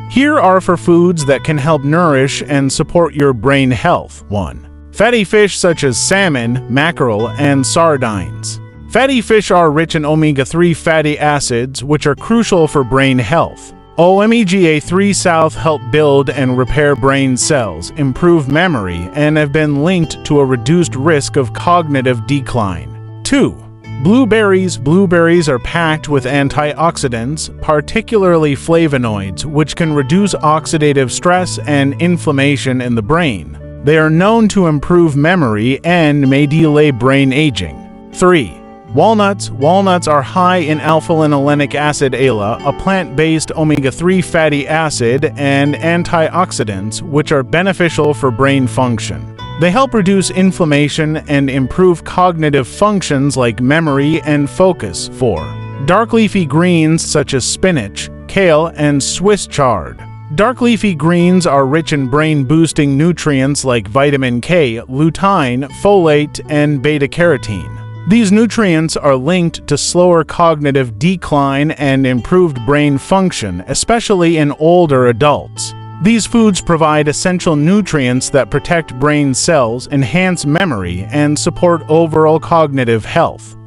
Here are 4 foods that can help nourish and support your brain health. 1. Fatty fish such as salmon, mackerel, and sardines. Fatty fish are rich in omega-3 fatty acids, which are crucial for brain health. Omega-3 South help build and repair brain cells, improve memory, and have been linked to a reduced risk of cognitive decline. 2. Blueberries. Blueberries are packed with antioxidants, particularly flavonoids, which can reduce oxidative stress and inflammation in the brain. They are known to improve memory and may delay brain aging. 3. Walnuts. Walnuts are high in alpha-linolenic acid ALA, a plant-based omega-3 fatty acid, and antioxidants, which are beneficial for brain function. They help reduce inflammation and improve cognitive functions like memory and focus. 4. Dark leafy greens such as spinach, kale, and Swiss chard. Dark leafy greens are rich in brain-boosting nutrients like vitamin K, lutein, folate, and beta-carotene. These nutrients are linked to slower cognitive decline and improved brain function, especially in older adults. These foods provide essential nutrients that protect brain cells, enhance memory, and support overall cognitive health.